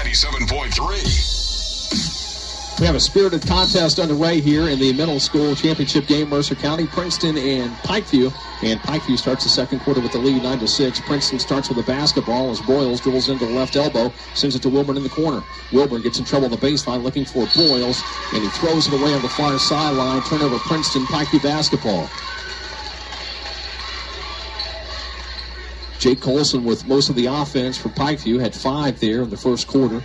97.3. We have a spirited contest underway here in the middle school championship game. Mercer County, Princeton, and Pikeview. And Pikeview starts the second quarter with the lead, 9-6. Princeton starts with a basketball as Boyles dribbles into the left elbow, sends it to Wilburn in the corner. Wilburn gets in trouble on the baseline looking for Boyles, and he throws it away on the far sideline. Turnover Princeton, Pikeview basketball. Jake Colson with most of the offense for Pikeview, had 5 there in the first quarter.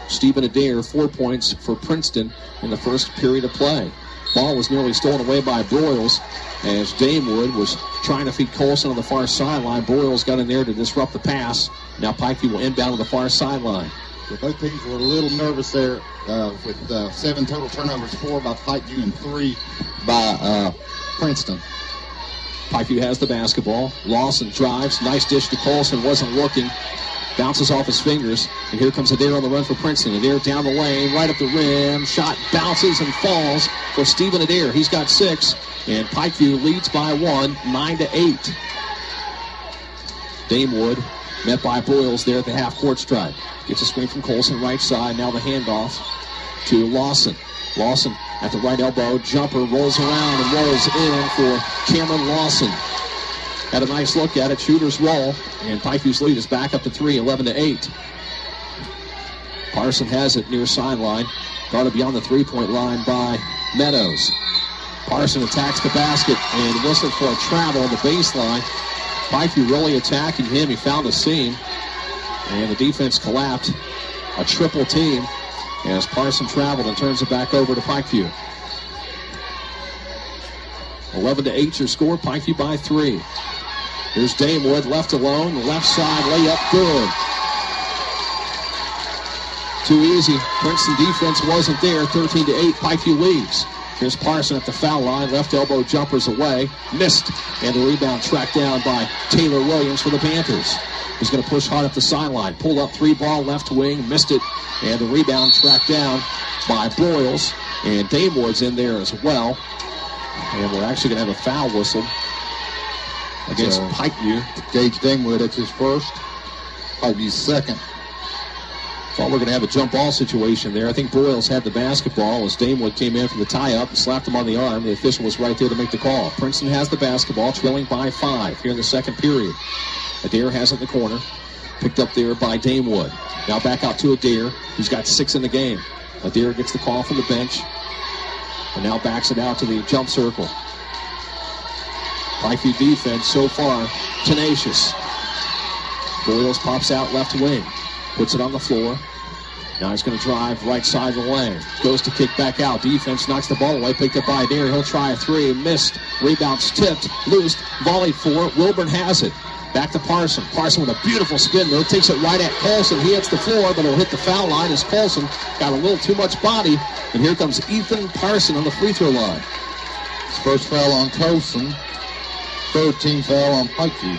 Stephen Adair, 4 points for Princeton in the first period of play. Ball was nearly stolen away by Broyles as Damewood was trying to feed Colson on the far sideline. Broyles got in there to disrupt the pass. Now Pikeview will inbound on the far sideline. So both teams were a little nervous there with 7 total turnovers, 4 by Pikeview and 3 by Princeton. Pikeview has the basketball. Lawson drives. Nice dish to Colson. Wasn't looking. Bounces off his fingers. And here comes Adair on the run for Princeton. Adair down the lane, right up the rim. Shot bounces and falls for Stephen Adair. He's got 6. And Pikeview leads by 1, 9-8. Damewood met by Broyles there at the half-court stripe. Gets a screen from Colson, right side. Now the handoff to Lawson. Lawson at the right elbow. Jumper rolls around and rolls in for Cameron Lawson. Had a nice look at it. Shooter's roll. And Pikeview's lead is back up to 3, 11-8. Parson has it near sideline. Guarded beyond the three-point line by Meadows. Parson attacks the basket and whistled for a travel on the baseline. Pikeview really attacking him. He found a seam. And the defense collapsed. A triple team as Parson traveled and turns it back over to Pikeview. 11-8 your score. Pikeview by 3. Here's Damewood left alone. Left side layup good. Too easy. Princeton defense wasn't there. 13-8. Pikeview leads. Here's Parson at the foul line. Left elbow jumpers away. Missed. And the rebound tracked down by Taylor Williams for the Panthers. He's going to push hard up the sideline. Pull up 3-ball left wing. Missed it. And the rebound tracked down by Broyles. And Damewood's in there as well. And we're actually going to have a foul whistle against Pikeview. Gage Damewood, that's his first. Pikeview's second. Thought we're going to have a jump ball situation there. I think Broyles had the basketball as Damewood came in for the tie-up and slapped him on the arm. The official was right there to make the call. Princeton has the basketball, trailing by 5 here in the second period. Adair has it in the corner. Picked up there by Damewood. Now back out to Adair. He's got 6 in the game. Adair gets the call from the bench. And now backs it out to the jump circle. Pikeview defense so far tenacious. Broyles pops out left wing. Puts it on the floor. Now he's going to drive right side of the lane. Goes to kick back out. Defense knocks the ball away. Picked up by Adair. He'll try a 3. Missed. Rebounds tipped. Loosed. Volleyed for. Wilburn has it. Back to Parson. Parson with a beautiful spin move. Takes it right at Colson. He hits the floor, but it'll hit the foul line as Colson got a little too much body. And here comes Ethan Parson on the free throw line. His first foul on Colson. Third team foul on Pikeview.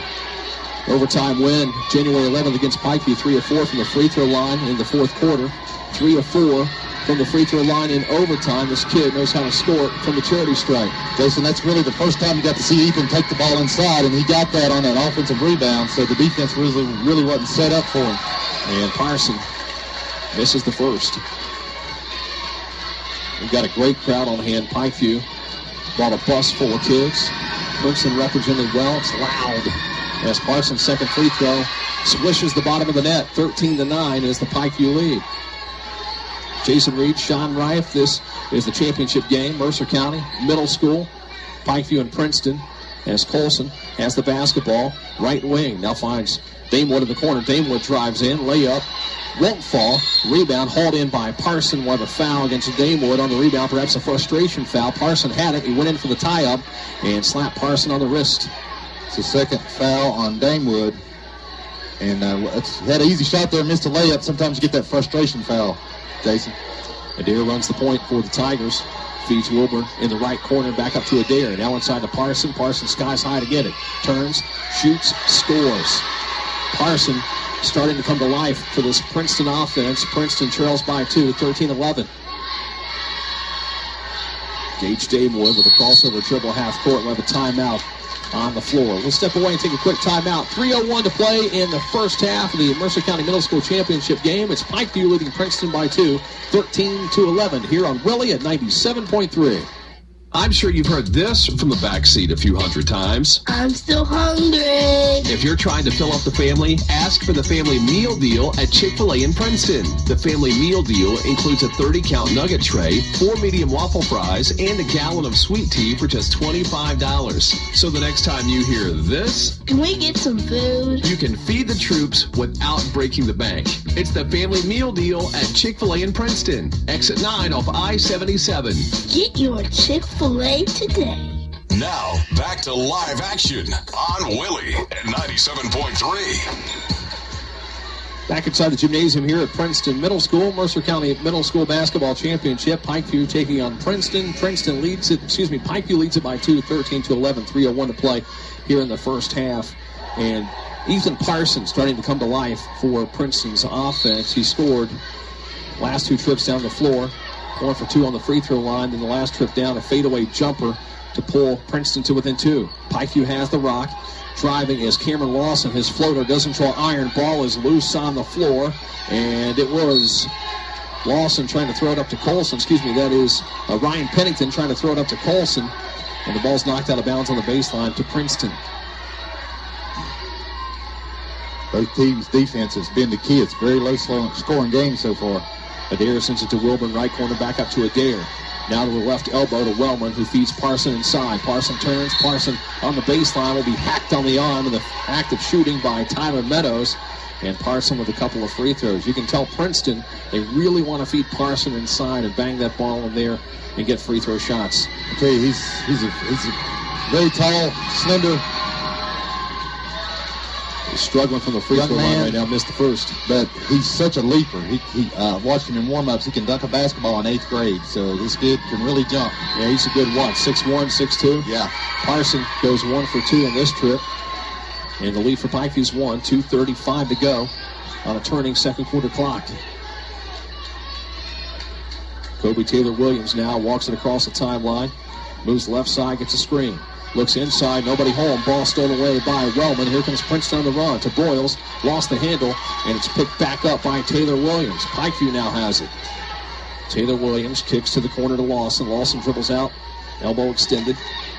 Overtime win January 11th against Pikeview. 3 of 4 from the free throw line in the fourth quarter. 3 of 4 from the free throw line in overtime. This kid knows how to score from the charity stripe. Jason, that's really the first time you got to see Ethan take the ball inside, and he got that on an offensive rebound, so the defense really wasn't set up for him. And Parson misses the first. We've got a great crowd on hand. Pikeview brought a bus full of kids. Princeton represented well. It's loud as Parson's second free throw swishes the bottom of the net. 13-9 is the Pikeview lead. Jason Reed, Sean Reif. This is the championship game. Mercer County Middle School, Pikeview and Princeton. As Colson has the basketball, right wing. Now finds Damewood in the corner. Damewood drives in, layup, won't fall. Rebound hauled in by Parson. We'll have a foul against Damewood on the rebound. Perhaps a frustration foul. Parson had it. He went in for the tie-up and slapped Parson on the wrist. It's the second foul on Damewood. And had an easy shot there, missed a layup. Sometimes you get that frustration foul, Jason. Adair runs the point for the Tigers. Feeds Wilburn in the right corner, back up to Adair. Now inside to Parson. Parson skies high to get it. Turns, shoots, scores. Parson starting to come to life for this Princeton offense. Princeton trails by 2, 13-11. Gage Damewood with a crossover dribble half court. We'll have a timeout on the floor. We'll step away and take a quick timeout. 3:01 to play in the first half of the Mercer County Middle School Championship game. It's Pikeview leading Princeton by 2, 13-11 here on Willie at 97.3. I'm sure you've heard this from the backseat a few hundred times. I'm still hungry. If you're trying to fill up the family, ask for the family meal deal at Chick-fil-A in Princeton. The family meal deal includes a 30-count nugget tray, 4 medium waffle fries, and a gallon of sweet tea for just $25. So the next time you hear this, Can we get some food? you can feed the troops without breaking the bank. It's the family meal deal at Chick-fil-A in Princeton. Exit 9 off I-77. Get your Chick-fil-A today. Now, back to live action on Willie at 97.3. Back inside the gymnasium here at Princeton Middle School, Mercer County Middle School Basketball Championship. Pikeview taking on Princeton. Pikeview leads it by 2, 13-11, 3:01 to play here in the first half. And Ethan Parsons starting to come to life for Princeton's offense. He scored last 2 trips down the floor, 1 for 2 on the free throw line. Then the last trip down, a fadeaway jumper to pull Princeton to within 2. Pikeview has the rock. Driving is Cameron Lawson. His floater doesn't draw iron. Ball is loose on the floor. And it was Lawson trying to throw it up to Colson. That is Ryan Pennington trying to throw it up to Colson. And the ball's knocked out of bounds on the baseline to Princeton. Both teams' defense has been the key. It's very low-scoring game so far. Adair sends it to Wilburn, right corner, back up to Adair. Now to the left elbow to Wellman, who feeds Parson inside. Parson turns. Parson on the baseline will be hacked on the arm in the act of shooting by Tyler Meadows. And Parson with a couple of free throws. You can tell Princeton, they really want to feed Parson inside and bang that ball in there and get free throw shots. Okay, he's a very tall, slender. He's struggling from the free throw line right now. Missed the first. But he's such a leaper. He watched him in warm-ups. He can dunk a basketball in 8th grade. So this kid can really jump. Yeah, he's a good one. 6'1", 6'2". Yeah. Parson goes 1 for 2 on this trip. And the lead for Pikeview's 1, 2:35 to go on a turning second quarter clock. Kobe Taylor Williams now walks it across the timeline. Moves left side, gets a screen. Looks inside, nobody home. Ball stolen away by Wellman. Here comes Princeton on the run to Boyles. Lost the handle, and it's picked back up by Taylor Williams. Pikeview now has it. Taylor Williams kicks to the corner to Lawson. Lawson dribbles out. Elbow extended.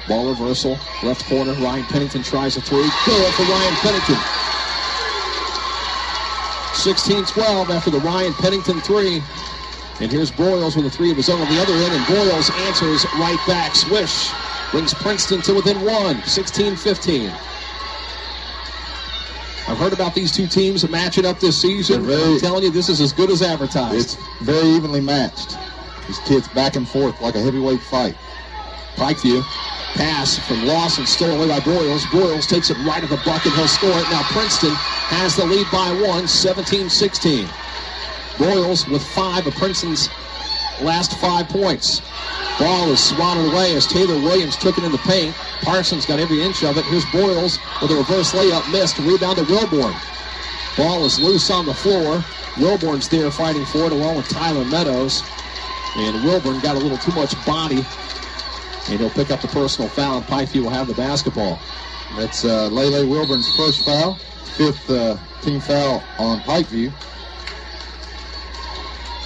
Ball reversal. Left corner. Ryan Pennington tries a 3. Good for Ryan Pennington. 16-12 after the Ryan Pennington 3. And here's Boyles with a 3 of his own on the other end, and Boyles answers right back. Swish brings Princeton to within 1, 16-15. I've heard about these two teams matching up this season. I'm telling you, this is as good as advertised. It's very evenly matched. These kids back and forth like a heavyweight fight. Pikeview. Pass from Lawson, stolen away by Boyles. Boyles takes it right at the bucket. He'll score it. Now Princeton has the lead by 1, 17-16. Boyles with 5 of Princeton's last 5 points. Ball is swatted away as Taylor Williams took it in the paint. Parsons got every inch of it. Here's Boyles with a reverse layup, missed. Rebound to Wilborn. Ball is loose on the floor. Wilborn's there fighting for it along with Tyler Meadows. And Wilborn got a little too much body. And he'll pick up the personal foul, and Pikeview will have the basketball. That's Lele Wilburn's first foul. 5th team foul on Pikeview.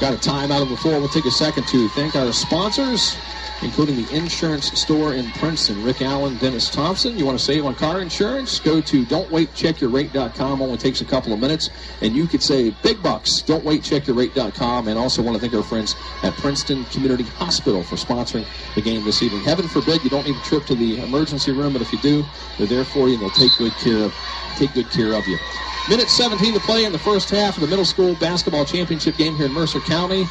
Got a timeout on the floor. We'll take a second to thank our sponsors, including the insurance store in Princeton. Rick Allen, Dennis Thompson. You want to save on car insurance? Go to don'twaitcheckyourrate.com. Only takes a couple of minutes, and you could save big bucks. Don'twaitcheckyourrate.com. And also want to thank our friends at Princeton Community Hospital for sponsoring the game this evening. Heaven forbid you don't need a trip to the emergency room, but if you do, they're there for you, and they'll take good care of you. Minute 17 to play in the first half of the middle school basketball championship game here in Mercer County.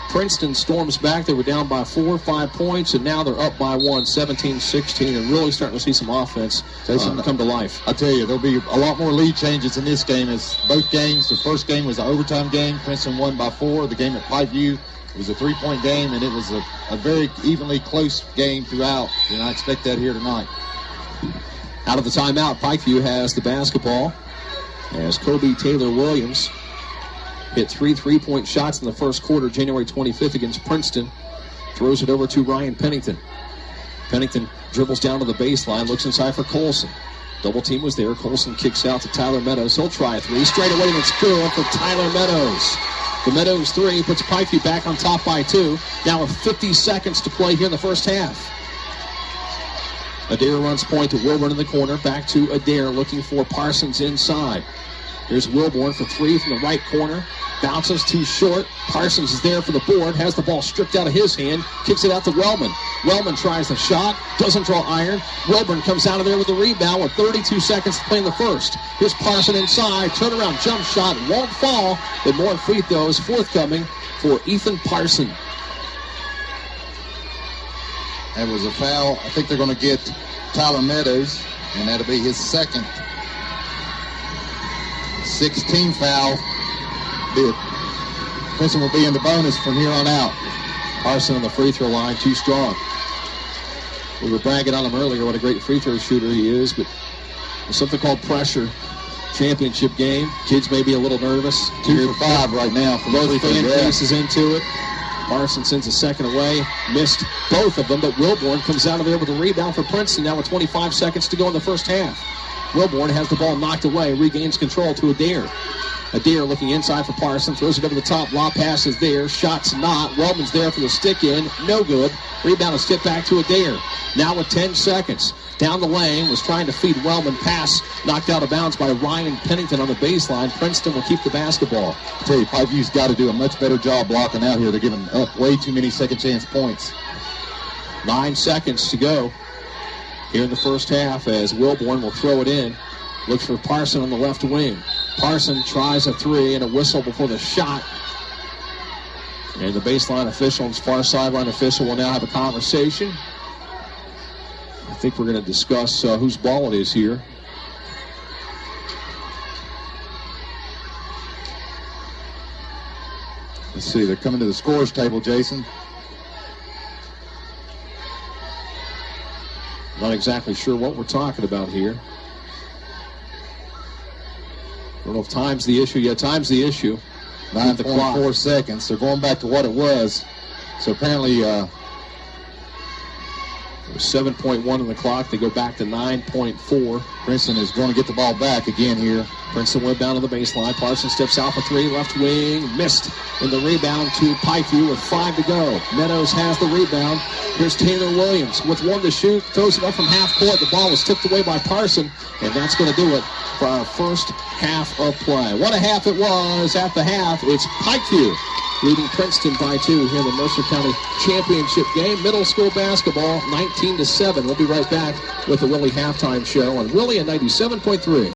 Princeton storms back. They were down by 4 or 5 points, and now they're up by 1, 17-16, and really starting to see some offense come to life. I tell you, there'll be a lot more lead changes in this game as both games. The first game was an overtime game. Princeton won by 4. The game at Pikeview was a 3-point game, and it was a very evenly close game throughout, and I expect that here tonight. Out of the timeout, Pikeview has the basketball as Kobe Taylor Williams hit 3 3-point shots in the first quarter, January 25th against Princeton. Throws it over to Ryan Pennington. Pennington dribbles down to the baseline, looks inside for Colson. Double team was there. Colson kicks out to Tyler Meadows. He'll try a three. Straight away, and it's good for Tyler Meadows. The Meadows three puts Pikeview back on top by 2. Now with 50 seconds to play here in the first half. Adair runs point to Wilburn in the corner. Back to Adair looking for Parsons inside. Here's Wilburn for 3 from the right corner. Bounces too short. Parsons is there for the board. Has the ball stripped out of his hand. Kicks it out to Wellman. Wellman tries the shot. Doesn't draw iron. Wilburn comes out of there with the rebound with 32 seconds to play in the first. Here's Parson inside. Turnaround jump shot. Won't fall. But more free throws forthcoming for Ethan Parson. That was a foul. I think they're going to get Tyler Meadows, and that'll be his second 16 foul. Princeton will be in the bonus from here on out. Parson on the free throw line, too strong. We were bragging on him earlier what a great free throw shooter he is, but there's something called pressure. Championship game. Kids may be a little nervous. 2 for 5 right now. For both fan bases into it. Parson sends a second away. Missed both of them, but Wilborn comes out of there with a rebound for Princeton now with 25 seconds to go in the first half. Wilborn has the ball knocked away, regains control to Adair. Adair looking inside for Parson, throws it over the top. Lob pass is there, shot's not. Wellman's there for the stick in, no good. Rebound is tipped back to Adair. Now with 10 seconds. Down the lane, was trying to feed Wellman. Pass knocked out of bounds by Ryan Pennington on the baseline. Princeton will keep the basketball. I tell you, Pikeview's got to do a much better job blocking out here. They're giving up way too many second chance points. 9 seconds to go here in the first half as Wilborn will throw it in. Looks for Parson on the left wing. Parson tries a three and a whistle before the shot. And the baseline official and far sideline official will now have a conversation. I think we're going to discuss whose ball it is here. Let's see, they're coming to the scores table, Jason. Not exactly sure what we're talking about here. I don't know if time's the issue. Yeah, time's the issue. 9.4 seconds. They're going back to what it was. So apparently... It was 7.1 on the clock. They go back to 9.4. Princeton is going to get the ball back again here. Princeton went down to the baseline. Parson steps out for 3, left wing, missed in the rebound to Pikeview with 5 to go. Meadows has the rebound. Here's Taylor Williams with 1 to shoot. Throws it up from half court. The ball was tipped away by Parson, and that's going to do it for our first half of play. What a half it was. At the half, it's Pikeview leading Princeton by 2 here in the Mercer County Championship game. Middle school basketball, 19-7. We'll be right back with the Willie Halftime Show on Willie at 97.3.